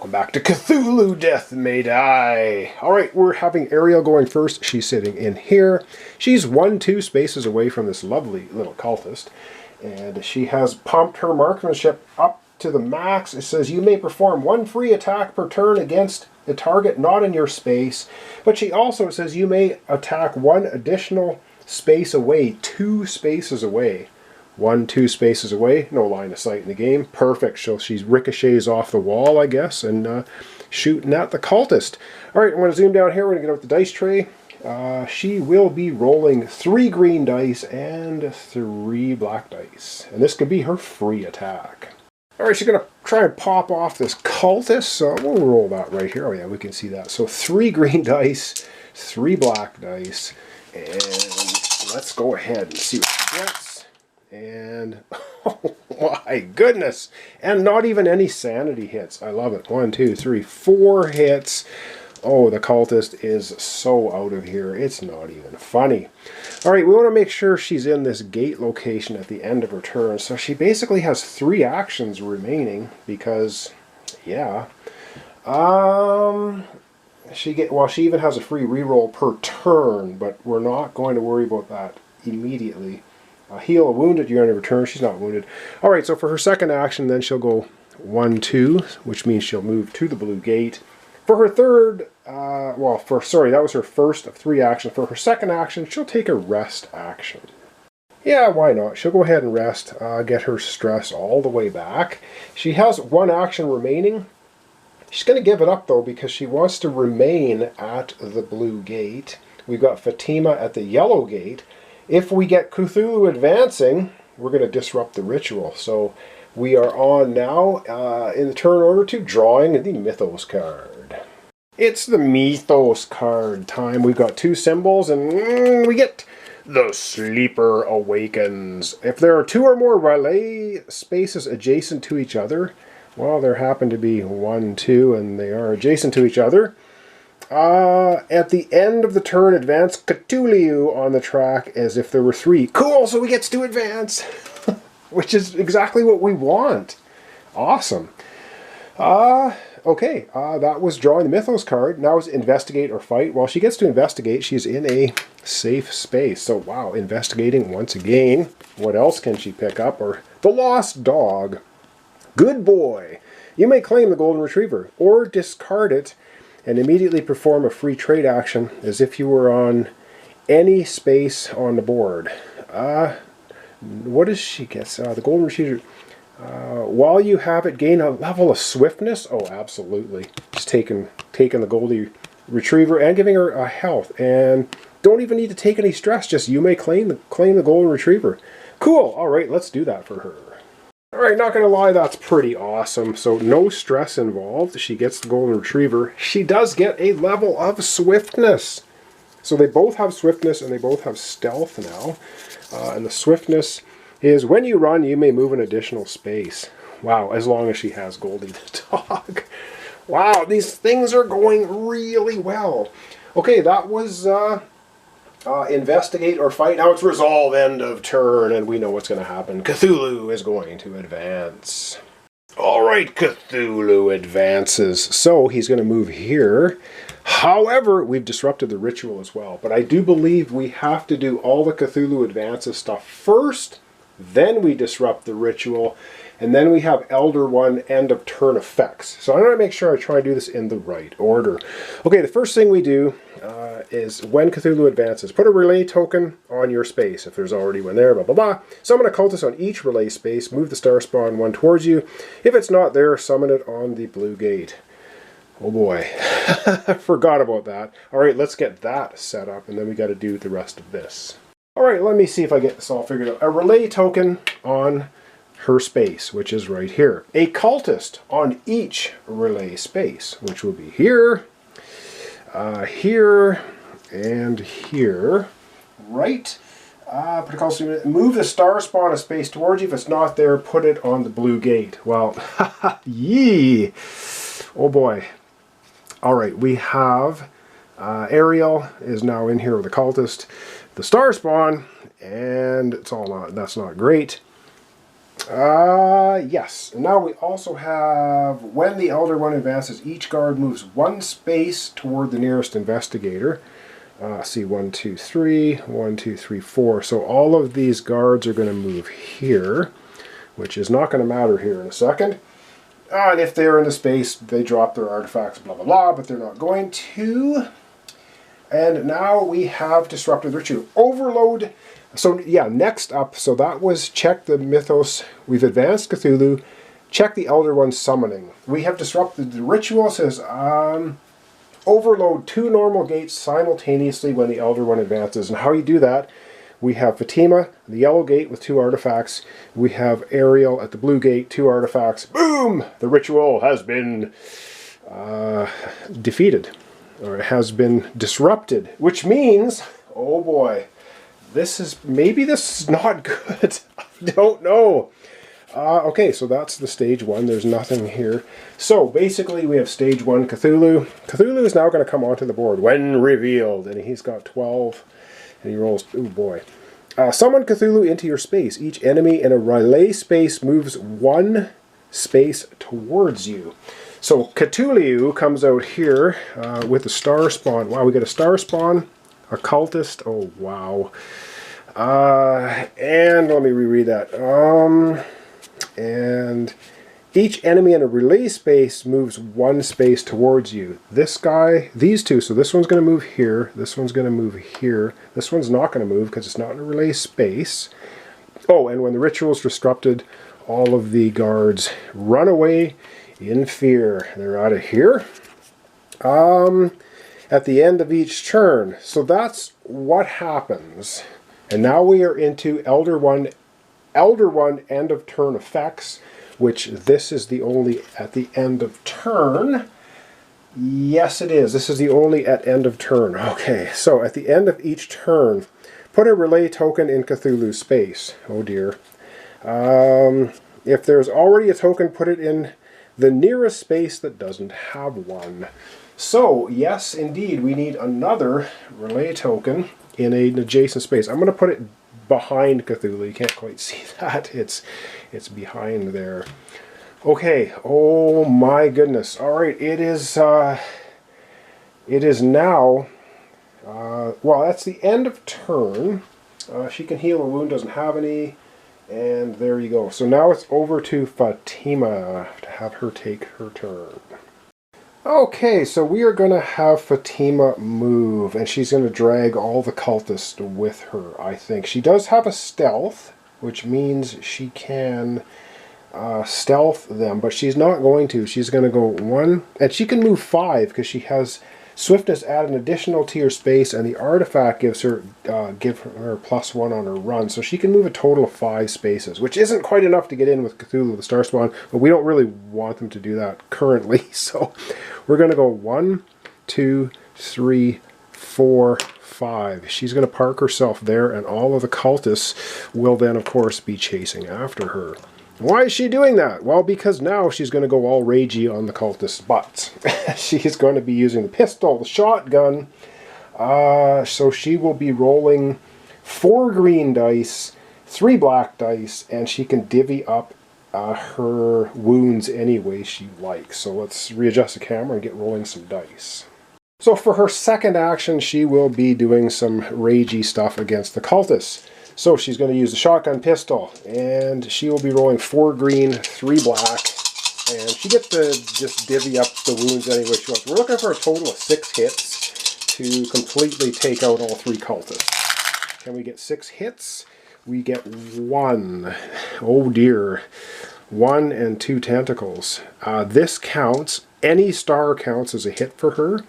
welcome back to Cthulhu Death May Die. Alright, we're having Ariel going first. She's sitting in here. She's 1-2 spaces away from this lovely little cultist. And she has pumped her marksmanship up to the max. It says you may perform 1 free attack per turn against a target not in your space. But she also says you may attack 1 additional space away, 2 spaces away. 1-2 spaces away, no line of sight in the game. Perfect. So she ricochets off the wall, I guess, and shooting at the cultist. Alright, I'm going to zoom down here. We're going to get out the dice tray. She will be rolling 3 green dice and 3 black dice. And this could be her free attack. Alright, she's going to try and pop off this cultist. So we'll roll that right here. Oh yeah, we can see that. So 3 green dice, 3 black dice. And let's go ahead and see what she gets. And, oh my goodness, and not even any sanity hits. I love it. 1, 2, 3, 4 hits. Oh, the cultist is so out of here. It's not even funny. All right, we want to make sure she's in this gate location at the end of her turn. So she basically has 3 actions remaining because, yeah. She even has a free reroll per turn, but we're not going to worry about that immediately. Heal a wounded unit in return. She's not wounded. Alright, so for her second action, then she'll go 1-2, which means she'll move to the blue gate. For her third, that was her first of 3 actions. For her second action, she'll take a rest action. Yeah, why not? She'll go ahead and rest, get her stress all the way back. She has 1 action remaining. She's going to give it up, though, because she wants to remain at the blue gate. We've got Fatima at the yellow gate. If we get Cthulhu advancing, we're going to disrupt the ritual. So we are on now in the turn order to drawing the Mythos card. It's the Mythos card time. We've got 2 symbols and we get the Sleeper Awakens. If there are 2 or more relay spaces adjacent to each other, well, there happen to be 1, 2, and they are adjacent to each other. At the end of the turn, advance Cthulhu on the track as if there were 3. Cool, so we get to advance, which is exactly what we want. Awesome. Okay, that was drawing the Mythos card. Now is investigate or fight. While she gets to investigate, she's in a safe space. So, wow, investigating once again. What else can she pick up? Or the lost dog. Good boy. You may claim the golden retriever or discard it and immediately perform a free trade action as if you were on any space on the board. What does she get? The golden retriever. While you have it, gain a level of swiftness. Oh, absolutely. Just taking the golden retriever and giving her a health. And don't even need to take any stress. Just you may claim the golden retriever. Cool. All right, let's do that for her. Alright, not going to lie, that's pretty awesome. So no stress involved. She gets the golden retriever. She does get a level of swiftness. So they both have swiftness and they both have stealth now. And the swiftness is when you run, you may move an additional space. Wow, as long as she has Goldie the dog. Wow, these things are going really well. Okay, that was investigate or fight. Now it's resolve, end of turn, and we know what's going to happen. Cthulhu is going to advance. Alright, Cthulhu advances. So he's going to move here. However, we've disrupted the ritual as well. But I do believe we have to do all the Cthulhu advances stuff first. Then we disrupt the ritual. And then we have Elder One end of turn effects. So I'm going to make sure I try and do this in the right order. Okay, the first thing we do is when Cthulhu advances, put a relay token on your space. If there's already one there, blah, blah, blah. Summon a cultist on each relay space. Move the star spawn 1 towards you. If it's not there, summon it on the blue gate. Oh boy, I forgot about that. All right, let's get that set up, and then we got to do the rest of this. All right, let me see if I get this all figured out. A relay token on her space, which is right here. A cultist on each relay space, which will be here, here, and here. Right. Put a cultist, move the star spawn a space towards you. If it's not there, put it on the blue gate. Well, yee. Oh boy. All right, we have Ariel is now in here with the cultist, the star spawn, and it's all not. That's not great. Yes. Now we also have, when the Elder One advances, each guard moves one space toward the nearest investigator. See, 1, 2, 3, 1, 2, 3, 4. So all of these guards are going to move here, which is not going to matter here in a second. And if they're in the space, they drop their artifacts, blah, blah, blah, but they're not going to. And now we have Disrupted the Ritual. Overload. So yeah, next up, so that was check the Mythos. We've advanced Cthulhu. Check the Elder One summoning. We have Disrupted the Ritual. It says, overload 2 normal gates simultaneously when the Elder One advances. And how you do that, we have Fatima, the yellow gate with 2 artifacts. We have Ariel at the blue gate, 2 artifacts. Boom! The ritual has been defeated, or has been disrupted, which means, oh boy, maybe this is not good. I don't know. Okay, so that's the stage 1. There's nothing here. So basically we have stage 1 Cthulhu. Cthulhu is now going to come onto the board when revealed, and he's got 12, and he rolls, oh boy. Summon Cthulhu into your space. Each enemy in a relay space moves 1 space towards you. So Cthulhu comes out here with a star spawn. Wow, we got a star spawn, a cultist. Oh, wow. And let me reread that. And each enemy in a relay space moves 1 space towards you. This guy, these 2, so this one's going to move here, this one's going to move here, this one's not going to move because it's not in a relay space. Oh, and when the ritual is disrupted, all of the guards run away in fear. They're out of here. At the end of each turn. So that's what happens. And now we are into Elder One end of turn effects, which this is the only at the end of turn. Yes, it is. This is the only at end of turn. Okay, so at the end of each turn, put a relay token in Cthulhu's space. Oh dear. If there's already a token, put it in the nearest space that doesn't have one. So, yes, indeed, we need another relay token in an adjacent space. I'm going to put it behind Cthulhu. You can't quite see that. It's behind there. Okay. Oh my goodness. All right. It is now. Well, that's the end of turn. She can heal a wound. Doesn't have any. And there you go. So now it's over to Fatima to have her take her turn. Okay, so we are going to have Fatima move, and she's going to drag all the cultists with her, I think. She does have a stealth, which means she can stealth them, but she's not going to. She's going to go 1, and she can move 5 because she has swiftness add an additional to your space, and the artifact gives her +1 on her run, so she can move a total of 5 spaces, which isn't quite enough to get in with Cthulhu the Star Spawn, but we don't really want them to do that currently, so we're going to go 1, 2, 3, 4, 5. She's going to park herself there, and all of the cultists will then, of course, be chasing after her. Why is she doing that? Well, because now she's going to go all ragey on the cultists' butts. She's going to be using the pistol, the shotgun. So she will be rolling 4 green dice, 3 black dice, and she can divvy up her wounds any way she likes. So let's readjust the camera and get rolling some dice. So for her second action, she will be doing some ragey stuff against the cultists. So she's going to use the shotgun pistol, and she will be rolling 4 green, 3 black, and she gets to just divvy up the wounds any way she wants. We're looking for a total of 6 hits to completely take out all 3 cultists. Can we get 6 hits? We get 1. Oh dear. 1 and 2 tentacles. This counts. Any star counts as a hit for her.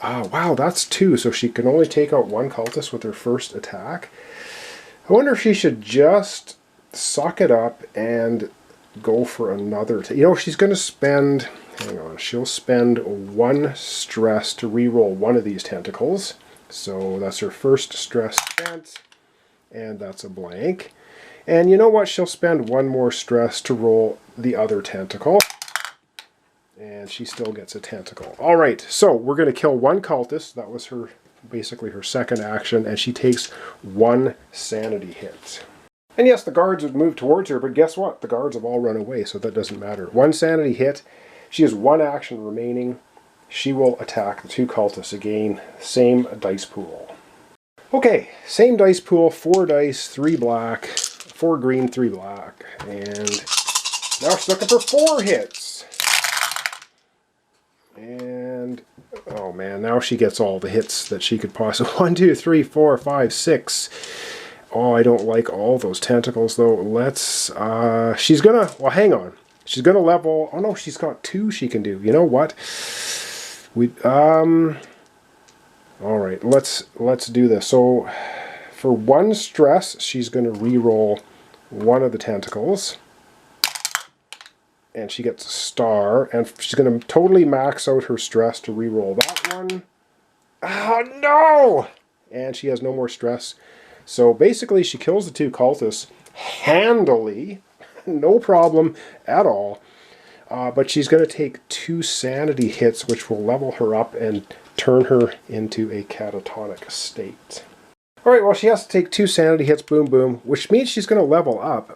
Wow, that's 2, so she can only take out 1 cultist with her first attack. I wonder if she should just suck it up and go for another. You know, she's going to spend, hang on, she'll spend 1 stress to re-roll 1 of these tentacles. So that's her first stress spent, and that's a blank. And you know what? She'll spend 1 more stress to roll the other tentacle. And she still gets a tentacle. All right, so we're going to kill 1 cultist. That was her, basically her second action, and she takes 1 sanity hit. And yes, the guards would move towards her, but guess what? The guards have all run away, so that doesn't matter. One sanity hit. She has one action remaining. She will attack the two cultists again. Same dice pool. Okay, same dice pool. 4 dice, 3 black, 4 green, 3 black. And now she's looking for 4 hits. And, oh man, now she gets all the hits that she could possibly... 1, 2, 3, 4, 5, 6... Oh, I don't like all those tentacles, though. Let's, she's gonna, well, hang on. She's gonna level, oh no, she's got 2 she can do. You know what? Alright, let's do this. So, for 1 stress, she's gonna re-roll 1 of the tentacles. And she gets a star, and she's gonna totally max out her stress to re-roll that one. Oh, no! And she has no more stress. So basically she kills the 2 cultists handily, no problem at all. But she's going to take 2 sanity hits, which will level her up and turn her into a catatonic state. Alright, well she has to take 2 sanity hits, boom boom, which means she's going to level up.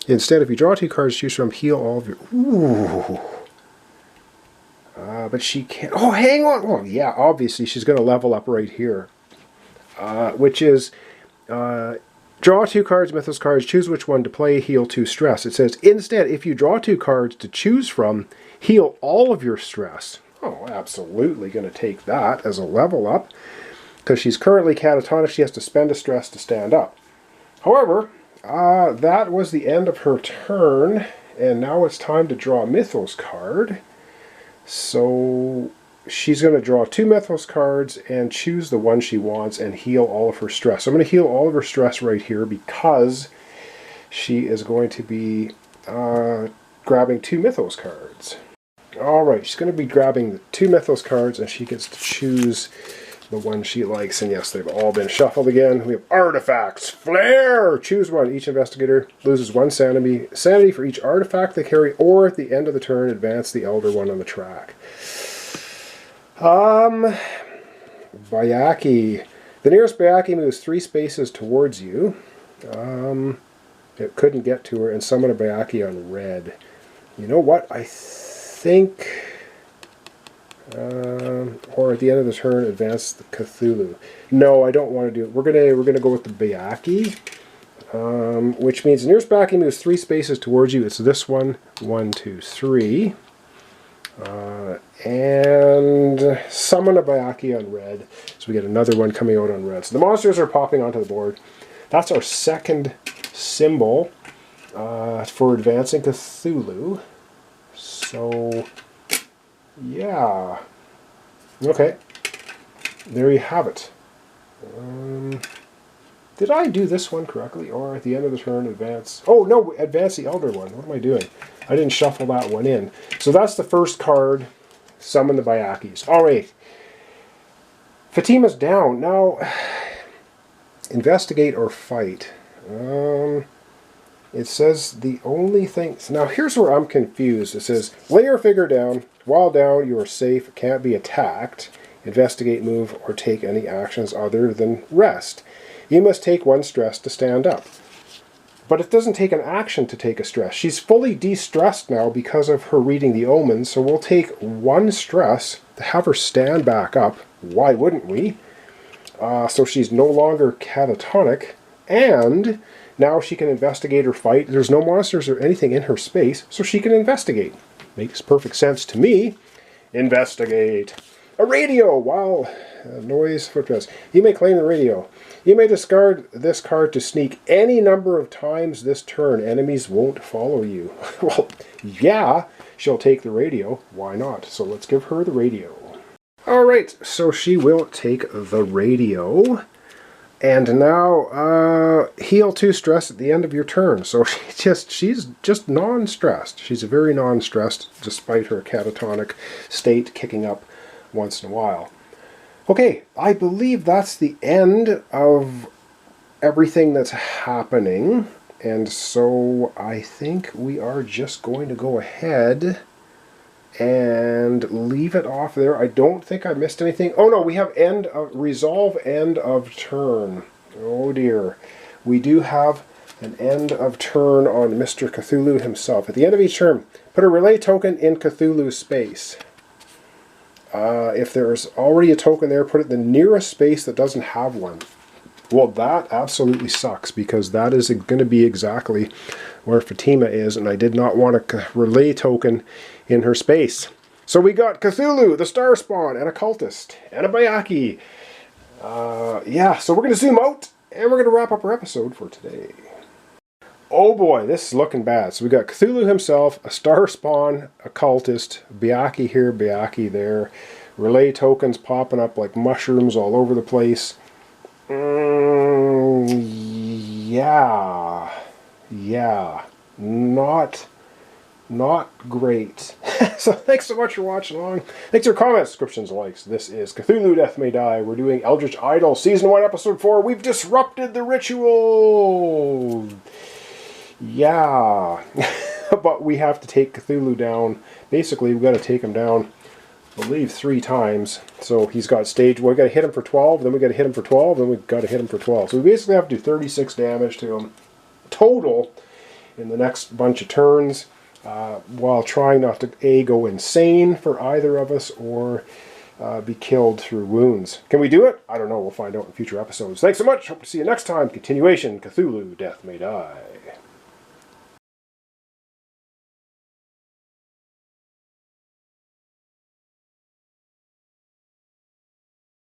Instead, if you draw 2 cards, choose from, heal all of your... Ooh. But she can't... Oh, hang on! Oh, yeah, obviously she's going to level up right here. Which is draw 2 cards, mythos cards, choose which one to play, heal 2 stress. It says, instead, if you draw 2 cards to choose from, heal all of your stress. Oh, absolutely going to take that as a level up. Because she's currently catatonic, she has to spend a stress to stand up. However, that was the end of her turn, and now it's time to draw a mythos card. So... she's going to draw 2 mythos cards and choose the one she wants and heal all of her stress. So I'm going to heal all of her stress right here because she is going to be grabbing 2 mythos cards. Alright, she's going to be grabbing the 2 mythos cards and she gets to choose the one she likes. And yes, they've all been shuffled again. We have artifacts. Flare! Choose one. Each investigator loses 1 sanity for each artifact they carry, or at the end of the turn, advance the elder one on the track. Bayaki. The nearest Bayaki moves 3 spaces towards you. It couldn't get to her, and summon a Bayaki on red. You know what? I think... or at the end of the turn, advance the Cthulhu. No, I don't want to do it. We're gonna go with the Bayaki. Which means the nearest Bayaki moves 3 spaces towards you. It's this one. 1, 2, 3. And summon a Bayaki on red. So we get another one coming out on red. So the monsters are popping onto the board. That's our second symbol for advancing Cthulhu. So, yeah. Okay. There you have it. Did I do this one correctly? Or at the end of the turn, advance... Oh, no, advance the elder one. What am I doing? I didn't shuffle that one in. So that's the first card. Summon the Bayakis. Alright. Fatima's down. Now, investigate or fight. It says the only thing... Now, here's where I'm confused. It says, lay your figure down. While down, you are safe. Can't be attacked. Investigate, move, or take any actions other than rest. You must take 1 stress to stand up. But it doesn't take an action to take a stress. She's fully de-stressed now because of her reading the omens, so we'll take 1 stress to have her stand back up. Why wouldn't we? So she's no longer catatonic, and now she can investigate or fight. There's no monsters or anything in her space, so she can investigate. Makes perfect sense to me. Investigate. A radio! Wow. Noise, footprints. You may claim the radio. You may discard this card to sneak any number of times this turn. Enemies won't follow you. Well, yeah, she'll take the radio. Why not? So let's give her the radio. Alright, so she will take the radio. And now, heal 2 stress at the end of your turn. So she's just non-stressed. She's very non-stressed, despite her catatonic state kicking up once in a while. Okay, I believe that's the end of everything that's happening. And so I think we are just going to go ahead and leave it off there. I don't think I missed anything. Oh no, we have resolve end of turn. Oh dear. we do have an end of turn on Mr. Cthulhu himself. At the end of each turn, put a relay token in Cthulhu's space. If there's already a token there, put it in the nearest space that doesn't have one. Well, that absolutely sucks, because that is going to be exactly where Fatima is, and I did not want a relay token in her space. So we got Cthulhu, the Star Spawn, and a Cultist, and a Bayaki. Yeah, so we're going to zoom out, and we're going to wrap up our episode for today. Oh boy, this is looking bad. So we got Cthulhu himself, a Star Spawn, a Cultist, Bayaki here, Bayaki there, relay tokens popping up like mushrooms all over the place. Yeah, not great. So thanks so much for watching along. Thanks for your comments, subscriptions, likes. This is Cthulhu Death May Die. We're doing Eldritch Idol, Season 1, Episode 4. We've disrupted the ritual. Yeah. But we have to take Cthulhu down. Basically, we've got to take him down, I believe, 3 times. So he's got stage 1. We've got to hit him for 12, then we've got to hit him for 12, then we've got to hit him for 12. So we basically have to do 36 damage to him total in the next bunch of turns, while trying not to go insane for either of us, or be killed through wounds. Can we do it? I don't know. We'll find out in future episodes. Thanks so much. Hope to see you next time. Continuation, Cthulhu Death May Die.